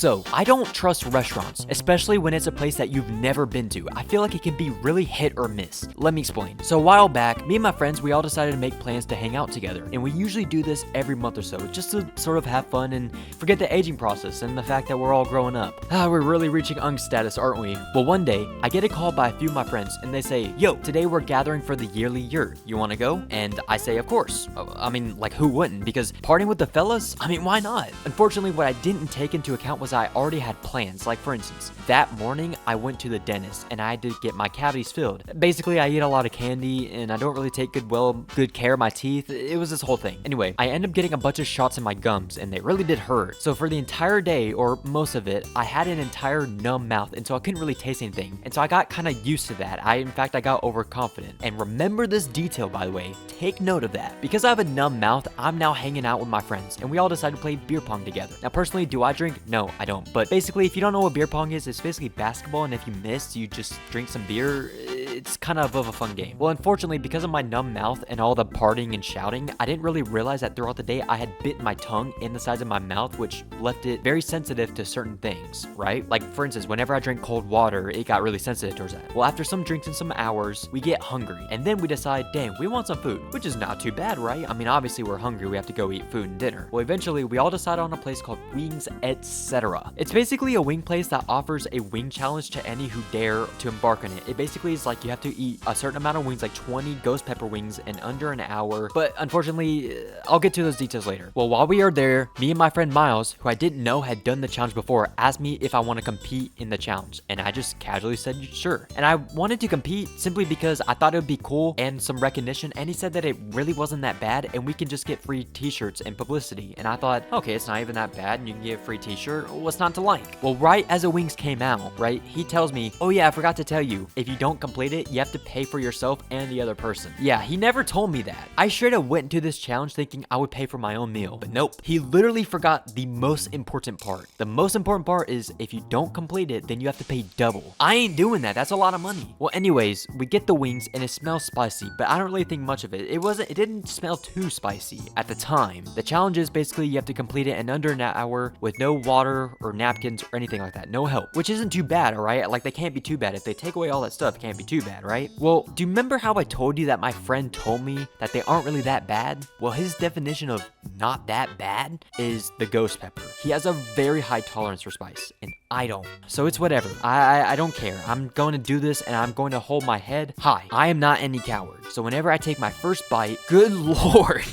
So, I don't trust restaurants, especially when it's a place that you've never been to. I feel like it can be really hit or miss. Let me explain. So a while back, me and my friends, we all decided to make plans to hang out together. And we usually do this every month or so, just to sort of have fun and forget the aging process and the fact that we're all growing up. We're really reaching ung status, aren't we? Well, one day, I get a call by a few of my friends and they say, yo, today we're gathering for the yearly yurt. You wanna go? And I say, of course. I mean, like who wouldn't? Because partying with the fellas? I mean, why not? Unfortunately, what I didn't take into account was I already had plans. Like for instance, that morning I went to the dentist and I had to get my cavities filled. Basically, I eat a lot of candy and I don't really take good care of my teeth. It was this whole thing. Anyway, I ended up getting a bunch of shots in my gums and they really did hurt. So for the entire day, or most of it, I had an entire numb mouth and so I couldn't really taste anything. And so I got kind of used to that. In fact, I got overconfident. And remember this detail, by the way. Take note of that. Because I have a numb mouth, I'm now hanging out with my friends and we all decided to play beer pong together. Now personally, do I drink? No, I don't. But basically, if you don't know what beer pong is, it's basically basketball and if you miss, you just drink some beer. It's kind of a fun game. Well, unfortunately, because of my numb mouth and all the partying and shouting, I didn't really realize that throughout the day I had bit my tongue in the sides of my mouth, which left it very sensitive to certain things, right? Like for instance, whenever I drank cold water, it got really sensitive towards that. Well, after some drinks and some hours, we get hungry and then we decide, dang, we want some food, which is not too bad, right? I mean, obviously we're hungry, we have to go eat food and dinner. Well, eventually we all decide on a place called Wings Etc. It's basically a wing place that offers a wing challenge to any who dare to embark on it. It basically is like you have to eat a certain amount of wings, like 20 ghost pepper wings in under an hour. But unfortunately, I'll get to those details later. Well, while we are there, me and my friend Miles, who I didn't know had done the challenge before, asked me if I want to compete in the challenge. And I just casually said, sure. And I wanted to compete simply because I thought it would be cool and some recognition. And he said that it really wasn't that bad and we can just get free t-shirts and publicity. And I thought, okay, it's not even that bad and you can get a free t-shirt. What's not to like? Well, right as the wings came out, right, he tells me, oh yeah, I forgot to tell you, if you don't complete it, you have to pay for yourself and the other person. Yeah, he never told me that. I straight up went into this challenge thinking I would pay for my own meal, but nope. He literally forgot the most important part. The most important part is if you don't complete it, then you have to pay double. I ain't doing that. That's a lot of money. Well, anyways, we get the wings and it smells spicy, but I don't really think much of it. It didn't smell too spicy at the time. The challenge is basically you have to complete it in under an hour with no water or napkins or anything like that. No help, which isn't too bad, all right? Like they can't be too bad. If they take away all that stuff, it can't be too bad, right? Well, do you remember how I told you that my friend told me that they aren't really that bad? Well, his definition of not that bad is the ghost pepper. He has a very high tolerance for spice, and I don't. So it's whatever. I don't care. I'm going to do this and I'm going to hold my head high. I am not any coward. So whenever I take my first bite, good lord,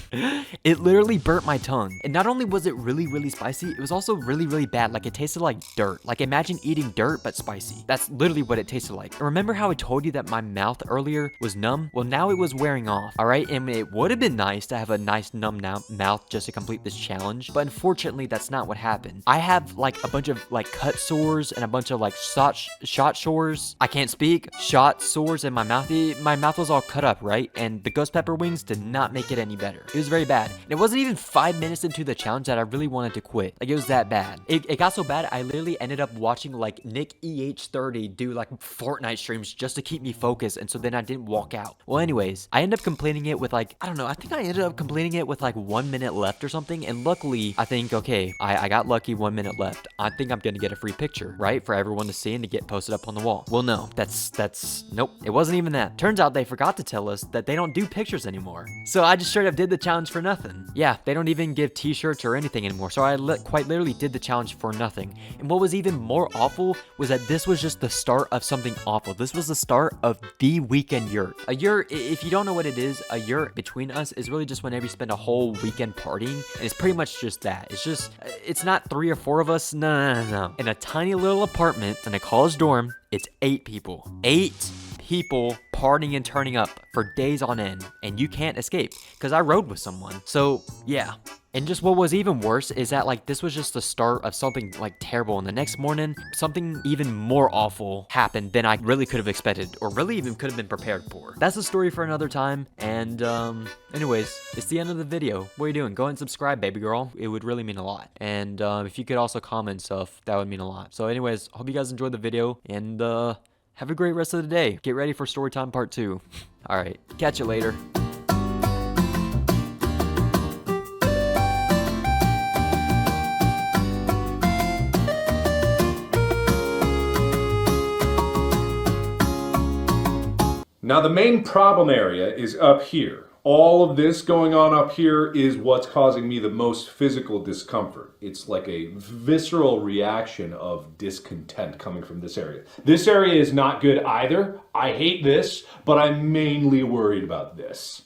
it literally burnt my tongue. And not only was it really, really spicy, it was also really, really bad. Like it tasted like dirt. Like imagine eating dirt, but spicy. That's literally what it tasted like. And remember how I told you that my mouth earlier was numb? Well, now it was wearing off. All right. And it would have been nice to have a nice numb mouth just to complete this challenge. But unfortunately, that's not what happened. I have like a bunch of like cut sores and a bunch of like shot sores. I can't speak. Shot sores in my mouth. My mouth was all cut up, right? And the ghost pepper wings did not make it any better. It was very bad. And it wasn't even 5 minutes into the challenge that I really wanted to quit. Like it was that bad. It got so bad, I literally ended up watching like Nick EH30 do like Fortnite streams just to keep me focused. And so then I didn't walk out. Well, anyways, I ended up completing it with like, I don't know. I think I ended up completing it with like 1 minute left or something. And luckily, I think, okay, I got lucky. 1 minute left. I think I'm going to get a free picture, right? For everyone to see and to get posted up on the wall. Well, no, nope. It wasn't even that. Turns out they forgot to tell us that they don't do pictures anymore. So I just straight up did the challenge for nothing. Yeah, they don't even give t-shirts or anything anymore. So I quite literally did the challenge for nothing. And what was even more awful was that this was just the start of something awful. This was the start of the weekend yurt. A yurt, if you don't know what it is, a yurt between us is really just whenever you spend a whole weekend partying. And it's pretty much just that. It's not 3 or 4 of us. No. In a tiny little apartment in a college dorm, it's 8 people. 8 people partying and turning up for days on end, and you can't escape because I rode with someone. So yeah. And just what was even worse is that like this was just the start of something like terrible, and the next morning something even more awful happened than I really could have expected or really even could have been prepared for. That's a story for another time. And anyways, it's the end of the video. What are you doing? Go and subscribe, baby girl. It would really mean a lot. And if you could also comment stuff, that would mean a lot. So anyways, hope you guys enjoyed the video, and have a great rest of the day. Get ready for storytime part 2. All right, catch you later. Now the main problem area is up here. All of this going on up here is what's causing me the most physical discomfort. It's like a visceral reaction of discontent coming from this area. This area is not good either. I hate this, but I'm mainly worried about this.